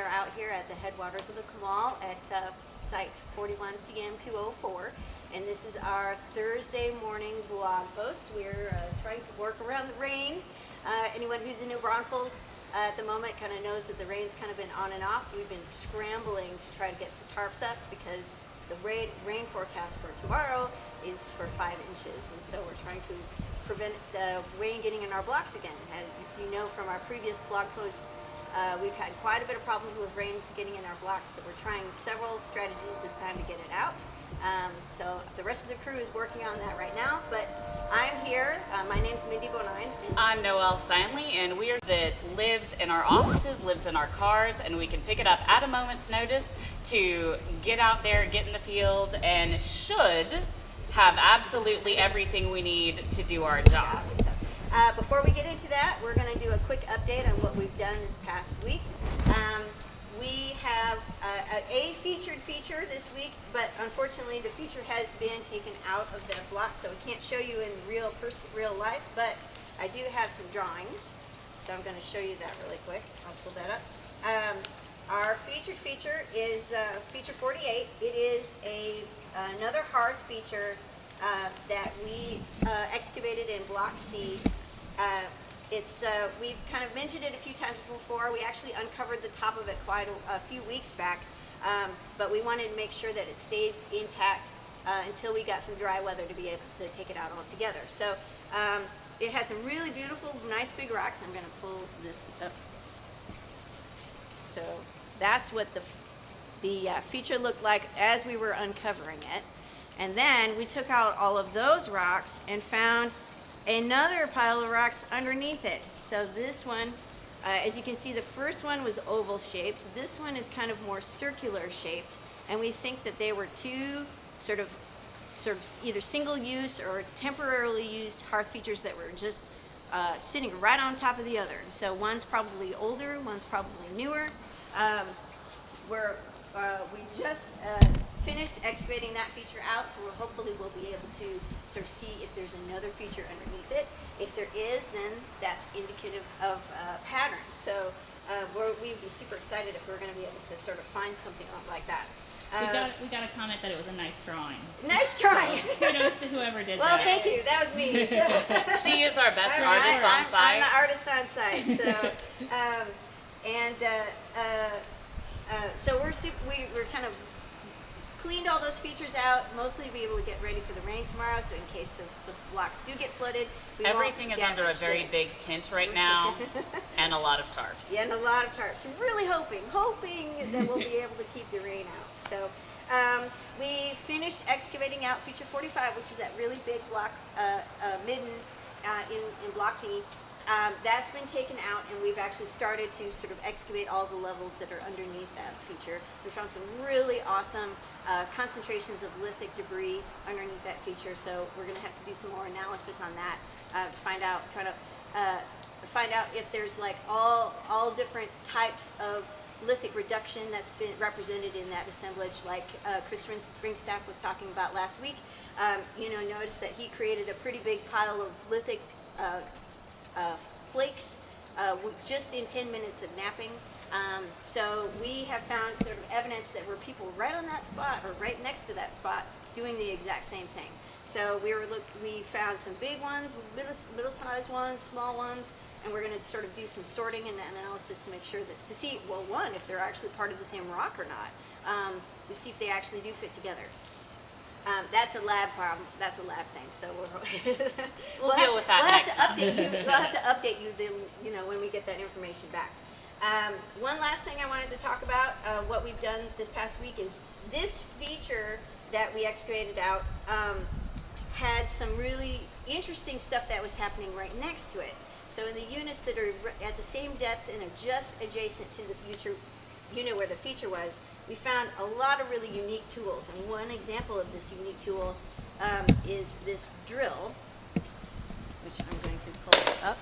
are out here at the Headwaters of the Canal at site 41 CM 204, and this is our Thursday morning blog post. We're trying to work around the rain. Anyone who's in New Braunfels at the moment kind of knows that the rain's kind of been on and off. We've been scrambling to try to get some tarps up because the rain forecast for tomorrow is for 5 inches, and so we're trying to prevent the rain getting in our blocks again. As you know from our previous blog posts, we've had quite a bit of problems with rain getting in our blocks, so we're trying several strategies this time to get it out. So the rest of the crew is working on that right now, but I'm here. My name's Mindy Bonine. I'm Noelle Stanley, and we are that lives in our offices, lives in our cars, and we can pick it up at a moment's notice to get out there, get in the field, and should have absolutely everything we need to do our job. Before we get into that, we're going to do a quick update on what we've done this past week. We have a featured feature this week, but unfortunately the feature has been taken out of the block, so we can't show you in real life, but I do have some drawings, so I'm going to show you that really quick. I'll pull that up. Our featured feature is feature 48. It is another hearth feature that we excavated in Block C. We've kind of mentioned it a few times before. We actually uncovered the top of it quite a few weeks back, but we wanted to make sure that it stayed intact until we got some dry weather to be able to take it out altogether. So it has some really beautiful, nice big rocks. I'm going to pull this up. So that's what the feature looked like as we were uncovering it. And then we took out all of those rocks and found another pile of rocks underneath it. So this one, as you can see, the first one was oval shaped. This one is kind of more circular shaped, and we think that they were two sort of either single use or temporarily used hearth features that were just sitting right on top of the other. So one's probably older, one's probably newer. We just finished excavating that feature out, so hopefully we'll be able to sort of see if there's another feature underneath it. If there is, then that's indicative of pattern. So we'd be super excited if we're going to be able to sort of find something like that. We got a comment that it was a nice drawing. Nice drawing. So, kudos to whoever did well, that. Well, thank you. That was me. So. She is our best artist on site. I'm the artist on site. So, so we're kind of cleaned all those features out, mostly to be able to get ready for the rain tomorrow. So in case the blocks do get flooded, everything is under a very big tent right now, and a lot of tarps. Yeah, and a lot of tarps. So really hoping that we'll be able to keep the rain out. So we finished excavating out feature 45, which is that really big block midden in Block D. That's been taken out, and we've actually started to sort of excavate all the levels that are underneath that feature. We found some really awesome concentrations of lithic debris underneath that feature, so we're going to have to do some more analysis on that to find out if there's like all different types of lithic reduction that's been represented in that assemblage, like Chris Ringstaff was talking about last week. Notice that he created a pretty big pile of lithic flakes just in 10 minutes of napping. So we have found sort of evidence that were people right on that spot or right next to that spot doing the exact same thing. So we found some big ones, middle-sized ones, small ones, and we're going to sort of do some sorting and analysis to make sure to see, well, one, if they're actually part of the same rock or not. To see if they actually do fit together. That's a lab problem. That's a lab thing. So we'll deal with that next time. We'll have to update you, when we get that information back. One last thing I wanted to talk about, what we've done this past week is this feature that we excavated out had some really interesting stuff that was happening right next to it. So in the units that are at the same depth and are just adjacent to the feature unit where the feature was, we found a lot of really unique tools. And one example of this unique tool is this drill, which I'm going to pull up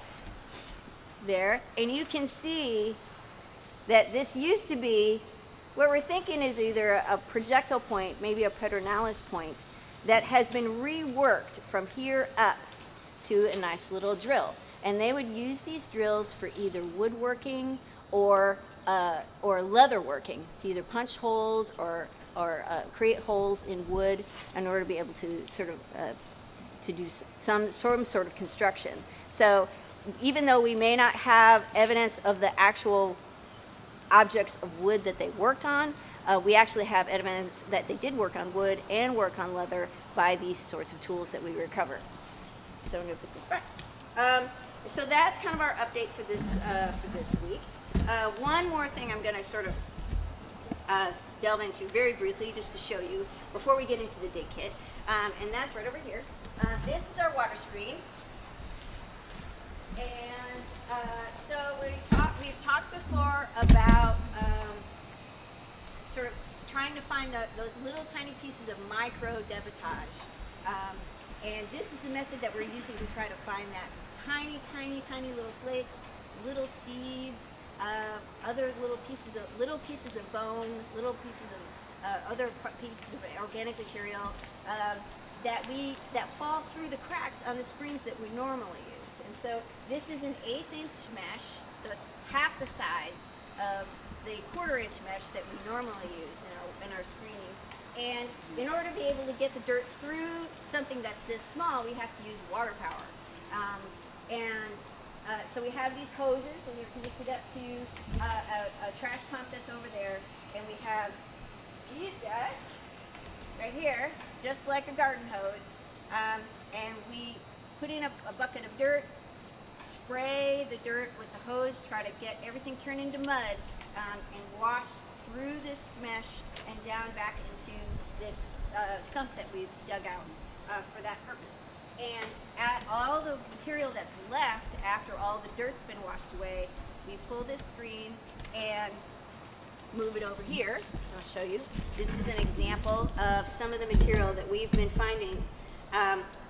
there. And you can see that this used to be what we're thinking is either a projectile point, maybe a Pedernales point, that has been reworked from here up to a nice little drill. And they would use these drills for either woodworking or leather working. It's either punch holes or create holes in wood in order to be able to sort of to do some sort of construction. So even though we may not have evidence of the actual objects of wood that they worked on, we actually have evidence that they did work on wood and work on leather by these sorts of tools that we recover. So I'm going to put this back. So that's kind of our update for this week. One more thing I'm going to sort of delve into very briefly just to show you before we get into the dig kit, and that's right over here. This is our water screen. And so we've talked before about sort of trying to find those little tiny pieces of micro debitage. And this is the method that we're using to try to find that tiny little flakes, little seeds, other little pieces of bone, little pieces of other pieces of organic material that fall through the cracks on the screens that we normally use. And so this is an 1/8" mesh, so it's half the size of the 1/4" mesh that we normally use in our screening. And in order to be able to get the dirt through something that's this small, we have to use water power. So we have these hoses, and they're connected up to a trash pump that's over there, and we have these guys right here, just like a garden hose, and we put in a bucket of dirt, spray the dirt with the hose, try to get everything turned into mud, and wash through this mesh and down back into this sump that we've dug out for that purpose. And at all the material that's left after all the dirt's been washed away, we pull this screen and move it over here. I'll show you. This is an example of some of the material that we've been finding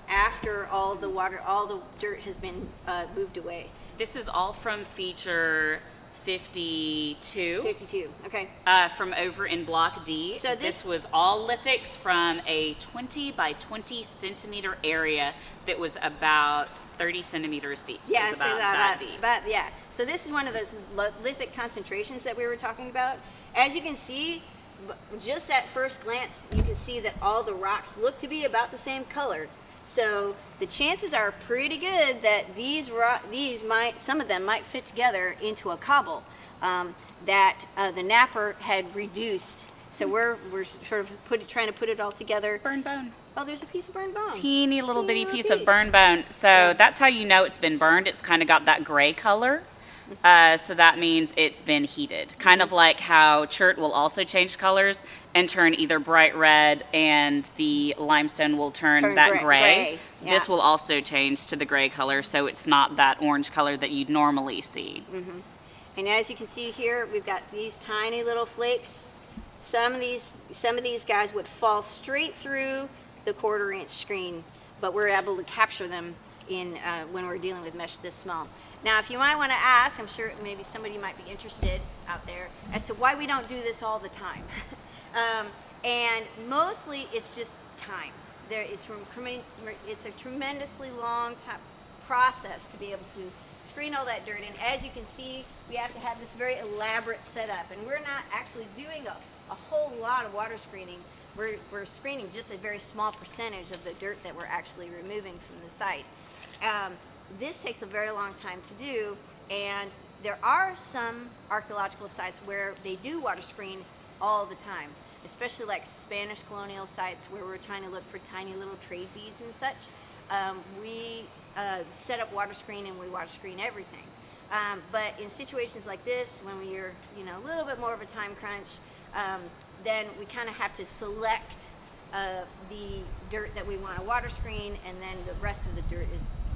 after all the dirt has been moved away. This is all from feature 52. 52, okay. From over in Block D. So this was all lithics from a 20 by 20 centimeter area that was about 30 centimeters deep. So Yeah, it's about that deep. yeah. So this is one of those lithic concentrations that we were talking about. As you can see, just at first glance, you can see that all the rocks look to be about the same color. So the chances are pretty good that some of them might fit together into a cobble that the napper had reduced. So we're sort of trying to put it all together. Burned bone. Oh, there's a piece of burned bone. Teeny little bitty piece of burned bone. So that's how you know it's been burned. It's kind of got that gray color. So that means it's been heated. Kind of like how chert will also change colors and turn either bright red, and the limestone will turn that gray. Yeah. This will also change to the gray color, so it's not that orange color that you'd normally see. Mm-hmm. And as you can see here, we've got these tiny little flakes. Some of these guys would fall straight through the 1/4" screen, but we're able to capture them when we're dealing with mesh this small. Now, if you might want to ask, I'm sure maybe somebody might be interested out there as to why we don't do this all the time. And mostly it's just time. It's a tremendously long process to be able to screen all that dirt. And as you can see, we have to have this very elaborate setup. And we're not actually doing a whole lot of water screening. We're screening just a very small percentage of the dirt that we're actually removing from the site. This takes a very long time to do, and there are some archaeological sites where they do water screen all the time, especially like Spanish colonial sites where we're trying to look for tiny little trade beads and such. We set up water screen and we water screen everything. But in situations like this, when we're a little bit more of a time crunch, then we kind of have to select the dirt that we want to water screen, and then the rest of the dirt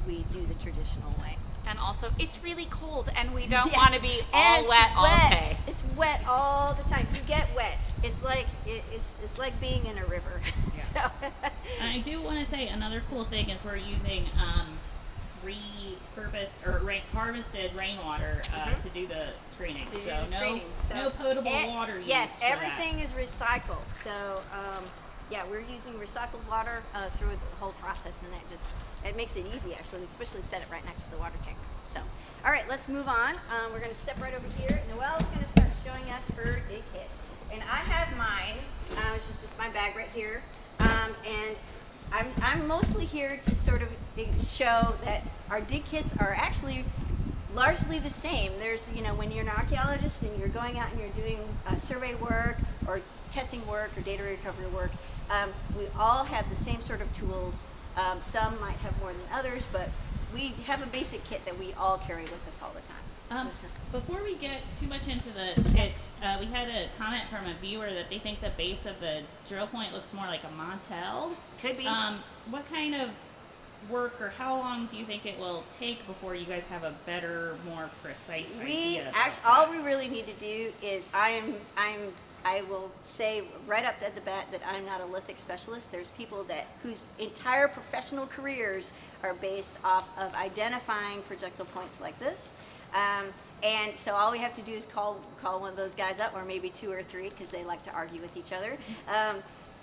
we do the traditional way. And also, it's really cold, and we don't want to be all wet all day. It's wet all the time. You get wet. It's like being in a river. Yeah. So. I do want to say another cool thing is we're using repurposed or harvested rainwater to do the screening. So no potable water use. Yes, for everything that. is recycled. So yeah, we're using recycled water through the whole process, and it makes it easy actually, especially set it right next to the water tank. So, all right, let's move on. We're going to step right over here. Noelle's going to start showing us her dig kit, and I have mine. It's just my bag right here, and I'm mostly here to sort of show that our dig kits are actually largely the same. There's, when you're an archaeologist and you're going out and you're doing survey work or testing work or data recovery work, we all have the same sort of tools. Some might have more than others, but we have a basic kit that we all carry with us all the time. Before we get too much into the kits, we had a comment from a viewer that they think the base of the drill point looks more like a mantel. Could be. What kind of work or how long do you think it will take before you guys have a better, more precise idea? All we really need to do is I will say right up at the bat that I'm not a lithic specialist. There's people whose entire professional careers are based off of identifying projectile points like this. And so all we have to do is call one of those guys up, or maybe two or three, because they like to argue with each other,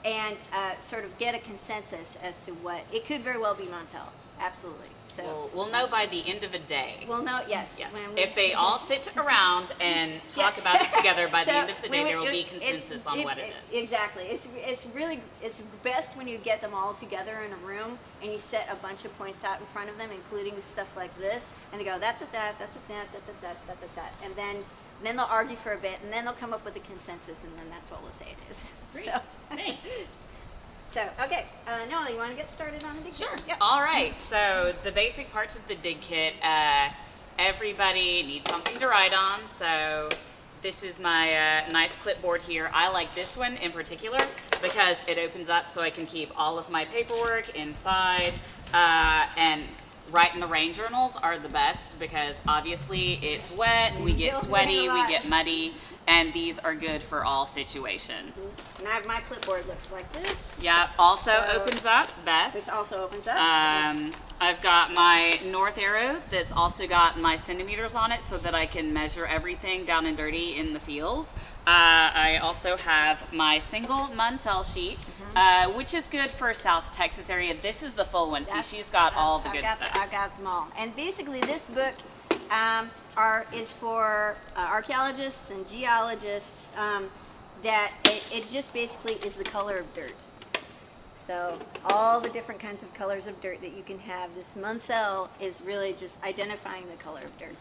and sort of get a consensus as to what it could very well be Montel. Absolutely. So we'll know by the end of the day. We'll know. Yes. If they all sit around and talk about it together, by the end of the day, there will be consensus on what it is. Exactly. It's best when you get them all together in a room and you set a bunch of points out in front of them, including stuff like this, and they go, that's a that, that's a that, and then they'll argue for a bit, and then they'll come up with a consensus, and then that's what we'll say it is. Great. So. Thanks. So, okay, Noah, you want to get started on the dig kit? Sure. Yep. All right. So the basic parts of the dig kit, everybody needs something to write on. So this is my nice clipboard here. I like this one in particular because it opens up so I can keep all of my paperwork inside. And writing the rain journals are the best because obviously it's wet, we get sweaty, we get muddy. And these are good for all situations. And my clipboard looks like this. Yeah, also opens up, best. Which also opens up. I've got my north arrow that's also got my centimeters on it so that I can measure everything down and dirty in the field. I also have my single Munsell sheet, which is good for South Texas area. This is the full one. See, she's got all the good stuff. I've got them all. And basically this book is for archaeologists and geologists, that it just basically is the color of dirt. So all the different kinds of colors of dirt that you can have. This Munsell is really just identifying the color of dirt.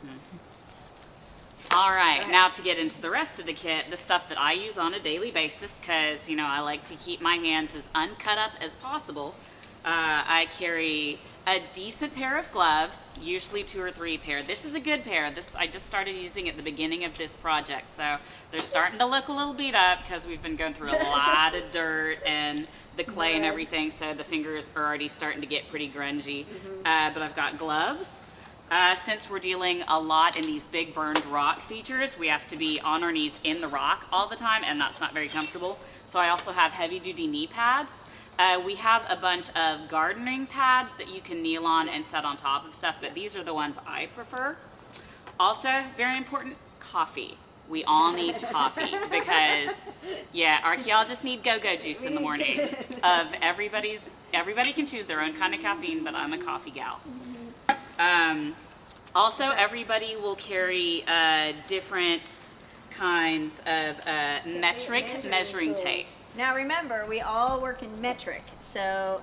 All right, now to get into the rest of the kit, the stuff that I use on a daily basis, because, I like to keep my hands as uncut up as possible. I carry a decent pair of gloves, usually 2 or 3 pair. This is a good pair. I just started using at the beginning of this project, so they're starting to look a little beat up because we've been going through a lot of dirt and the clay and everything, so the fingers are already starting to get pretty grungy. But I've got gloves. Since we're dealing a lot in these big burned rock features, we have to be on our knees in the rock all the time, and that's not very comfortable. So I also have heavy-duty knee pads. We have a bunch of gardening pads that you can kneel on and set on top of stuff, but these are the ones I prefer. Also, very important, coffee. We all need coffee because, archaeologists need go-go juice in the morning. Everybody can choose their own kind of caffeine, but I'm a coffee gal. Also, everybody will carry different kinds of metric measuring tapes. Now remember, we all work in metric, so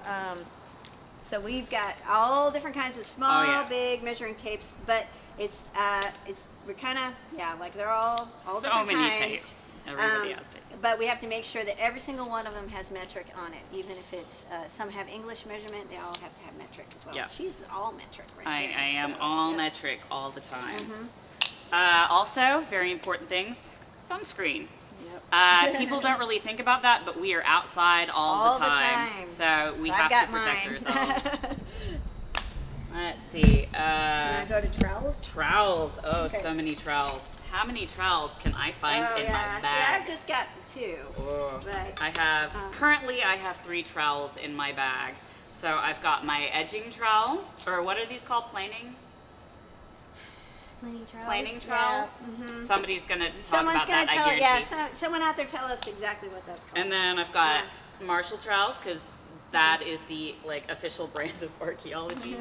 we've got all different kinds of small, big measuring tapes, but we're kind of like they're all so different many kinds. tapes. Everybody has tapes. But we have to make sure that every single one of them has metric on it, even if it's some have English measurement, they all have to have metric as well. Yeah. She's all metric right there. I am all metric all the time. Also, very important things: sunscreen. People don't really think about that, but we are outside all the time. So we have to protect ourselves. Let's see. Can I go to trowels? Trowels. Oh, so many trowels. How many trowels can I find in my bag? See, I've just got 2. But currently I have 3 trowels in my bag. So I've got my edging trowel, or what are these called? Planing trowels. Yeah. Somebody's gonna talk about that, I guarantee. Someone out there tell us exactly what that's called. And then I've got Marshall trowels, because that is the official brand of archaeology.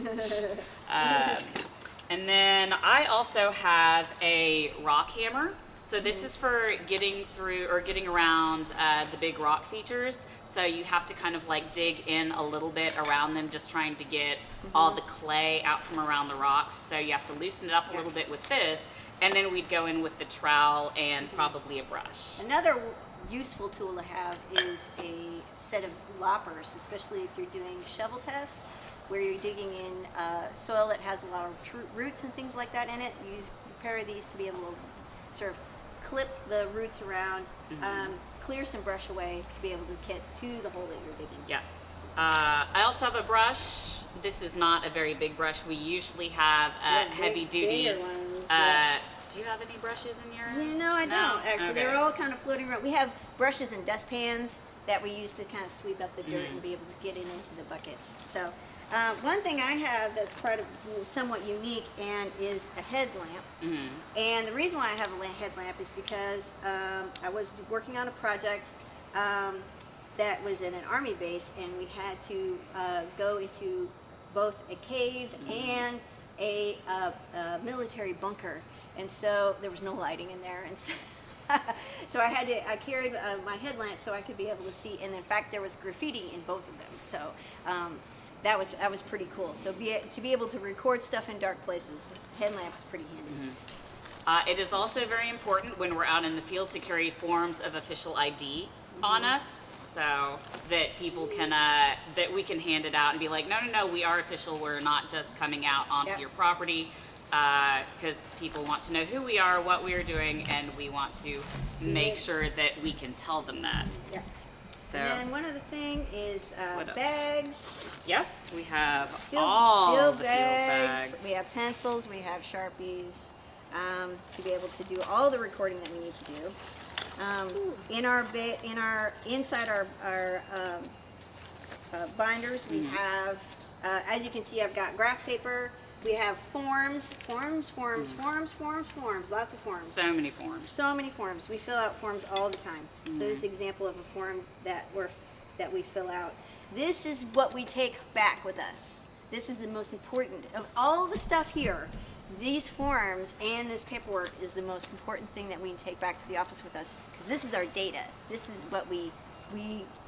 And then I also have a rock hammer. So this is for getting through or getting around the big rock features. So you have to kind of dig in a little bit around them, just trying to get all the clay out from around the rocks. So you have to loosen it up a little bit with this, and then we'd go in with the trowel and probably a brush. Another useful tool to have is a set of loppers, especially if you're doing shovel tests, where you're digging in soil that has a lot of roots and things like that in it. You use a pair of these to be able to sort of clip the roots around, clear some brush away to be able to get to the hole that you're digging. Yeah. I also have a brush. This is not a very big brush. We usually have heavy duty. Bigger ones, Do you have any brushes in yours? No, I don't actually. Okay. They're all kind of floating around. We have brushes and dustpans that we use to kind of sweep up the dirt and be able to get it into the buckets. So one thing I have that's part of somewhat unique and is a headlamp. And the reason why I have a headlamp is because I was working on a project that was in an army base, and we had to go into both a cave and a military bunker, and so there was no lighting in there, and so I carried my headlamp so I could be able to see, and in fact there was graffiti in both of them, so that was pretty cool. So to be able to record stuff in dark places, headlamp is pretty handy. It is also very important when we're out in the field to carry forms of official ID on us, so that people can that we can hand it out and be like, no, we are official. We're not just coming out onto your property, because people want to know who we are, what we are doing, and we want to make sure that we can tell them that. Yeah. So, And then one other thing is bags. yes, we have Field all the bags. field bags. We have pencils. We have Sharpies to be able to do all the recording that we need to do. Inside our binders, we have, as you can see, I've got graph paper. We have forms, lots of forms. So many forms. So many forms. We fill out forms all the time. So this is an example of a form that we fill out. This is what we take back with us. This is the most important of all the stuff here. These forms and this paperwork is the most important thing that we take back to the office with us, because this is our data. This is what we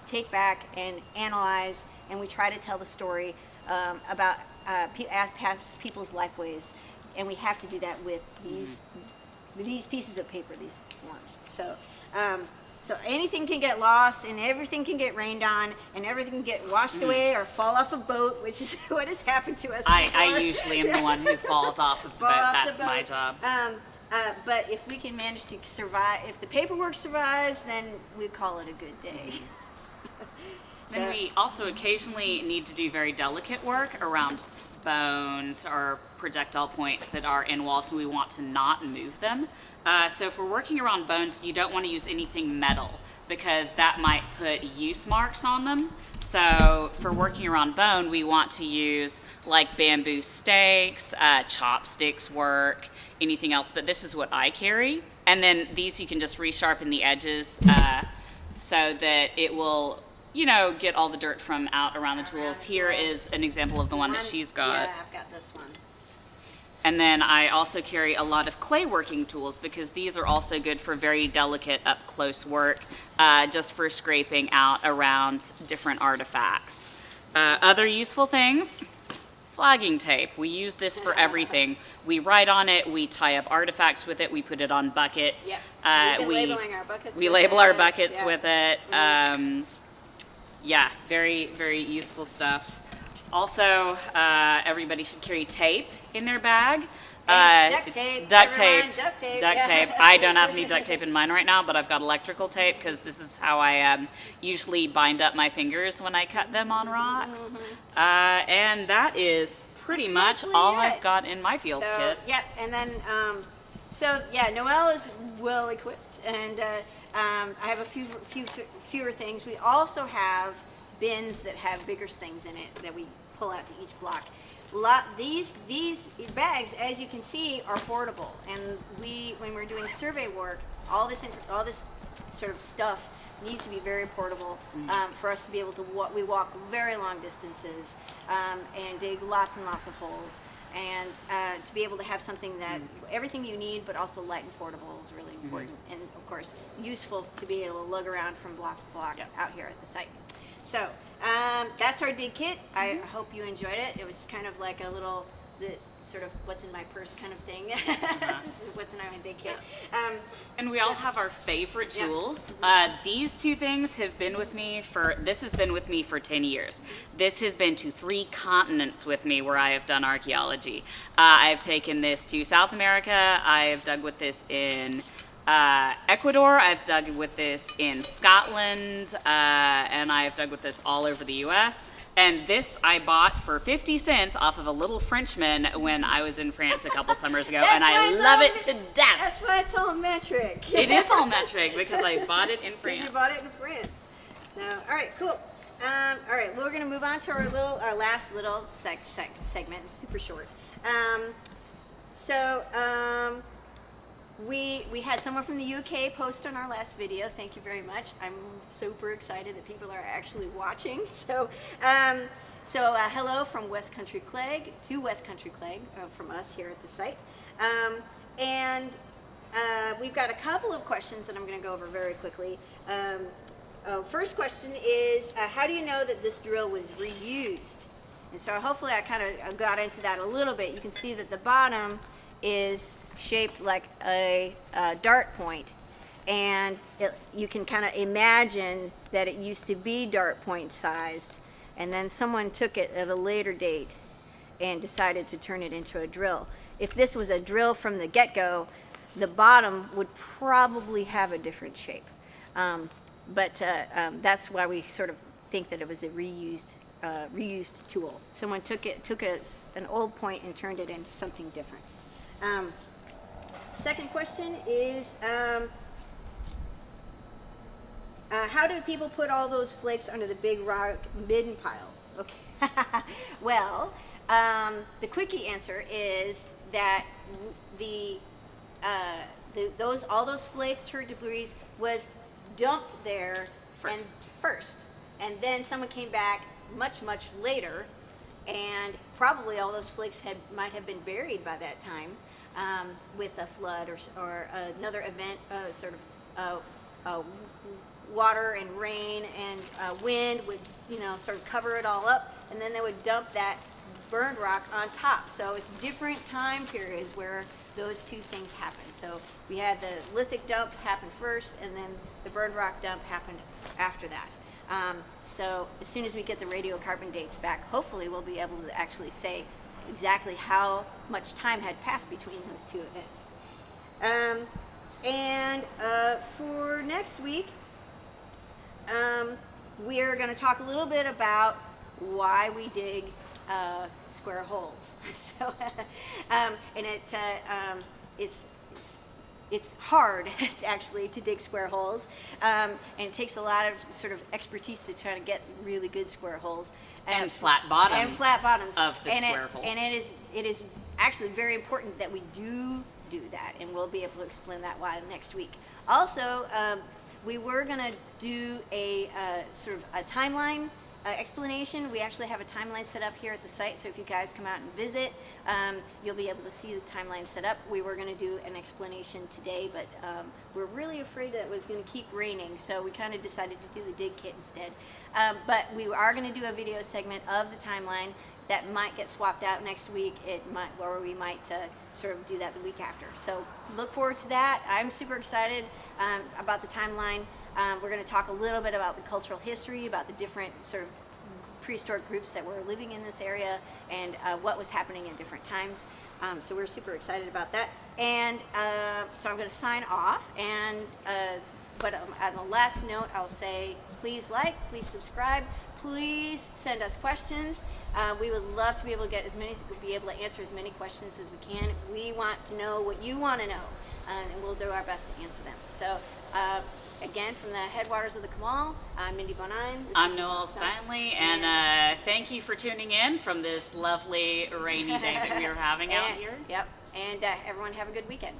take back and analyze, and we try to tell the story about past people's lifeways, and we have to do that with these pieces of paper, these forms. So so anything can get lost, and everything can get rained on, and everything can get washed away or fall off a boat, which is what has happened to us before. I usually am the one who falls off of the boat. That's my job. But if we can manage to survive, if the paperwork survives, then we call it a good day. Then we also occasionally need to do very delicate work around bones or projectile points that are in walls, and we want to not move them. So if we're working around bones, you don't want to use anything metal, because that might put use marks on them. So for working around bone, we want to use bamboo stakes, chopsticks work, anything else, but this is what I carry. And then these you can just resharpen the edges so that it will get all the dirt from out around the tools. Here is an example of the one that she's got. Yeah, I've got this one. And then I also carry a lot of clay working tools, because these are also good for very delicate up close work, just for scraping out around different artifacts. Other useful things, flagging tape. We use this for everything. We write on it, we tie up artifacts with it, we put it on buckets. Yep. We've been labeling our buckets we with label it. our buckets Yeah. with it. Yeah, very, very useful stuff. Also, everybody should carry tape in their bag. Duct tape. Duct Never tape. mind, duct tape. Duct Yeah. tape. I don't have any duct tape in mine right now, but I've got electrical tape, because this is how I usually bind up my fingers when I cut them on rocks. And that is pretty much mostly all it. I've got in my field kit. Yep, and then Noelle is well equipped, and I have a fewer things. We also have bins that have bigger things in it that we pull out to each block. These bags, as you can see, are portable, and when we're doing survey work, all this sort of stuff needs to be very portable for us to be able to we walk very long distances and dig lots and lots of holes. And to be able to have something that everything you need, but also light and portable is really important. And of course, useful to be able to lug around from block to block out here at the site. So that's our dig kit. I hope you enjoyed it. It was kind of like a little, sort of what's in my purse kind of thing. This is what's in my dig kit. And we all have our favorite tools. These two things have been with me this has been with me for 10 years. This has been to 3 continents with me where I have done archaeology. I've taken this to South America. I have dug with this in Ecuador. I've dug with this in Scotland, and I have dug with this all over the US. And this I bought for 50 cents off of a little Frenchman when I was in France a couple summers ago, and I love it to death. That's why it's all metric. It is all metric because I bought it in France. You bought it in France. So, all right, cool. All right, well, we're going to move on to our last little segment. It's super short. We had someone from the UK post on our last video. Thank you very much. I'm super excited that people are actually watching. So, hello from West Country Clegg to West Country Clegg from us here at the site. We've got a couple of questions that I'm going to go over very quickly. First question is, how do you know that this drill was reused? And so hopefully I kind of got into that a little bit. You can see that the bottom is shaped like a dart point, and you can kind of imagine that it used to be dart point sized, and then someone took it at a later date and decided to turn it into a drill. If this was a drill from the get-go, the bottom would probably have a different shape, but that's why we sort of think that it was a reused tool. Someone took an old point and turned it into something different. Second question is, how do people put all those flakes under the big rock midden pile? Okay. Well, the quickie answer is that all those flakes or debris was dumped there first, and then someone came back much later, and probably all those flakes might have been buried by that time. With a flood or another event, sort of water and rain and wind would, sort of cover it all up, and then they would dump that burned rock on top. So it's different time periods where those two things happen. So we had the lithic dump happen first, and then the burned rock dump happened after that. So as soon as we get the radiocarbon dates back, hopefully we'll be able to actually say exactly how much time had passed between those two events. For next week, we are going to talk a little bit about why we dig square holes. So, it's hard actually to dig square holes, and it takes a lot of sort of expertise to try to get really good square holes. And flat bottoms. And flat bottoms of the square holes. And it is actually very important that we do that, and we'll be able to explain that why next week. Also, we were going to do a sort of a timeline explanation. We actually have a timeline set up here at the site, so if you guys come out and visit, you'll be able to see the timeline set up. We were going to do an explanation today, but we're really afraid that it was going to keep raining, so we kind of decided to do the dig kit instead. But we are going to do a video segment of the timeline that might get swapped out next week. Or we might sort of do that the week after. So look forward to that. I'm super excited about the timeline. We're going to talk a little bit about the cultural history, about the different sort of prehistoric groups that were living in this area, and what was happening in different times. So we're super excited about that. And so I'm going to sign off. But on the last note, I'll say, please like, please subscribe, please send us questions. We would love to be able to answer as many questions as we can. We want to know what you want to know, and we'll do our best to answer them. So. Again, from the Headwaters of the Kamal, I'm Mindy Bonine. I'm Noelle Steinley, and thank you for tuning in from this lovely rainy day that we are having out here. Yep, and everyone have a good weekend.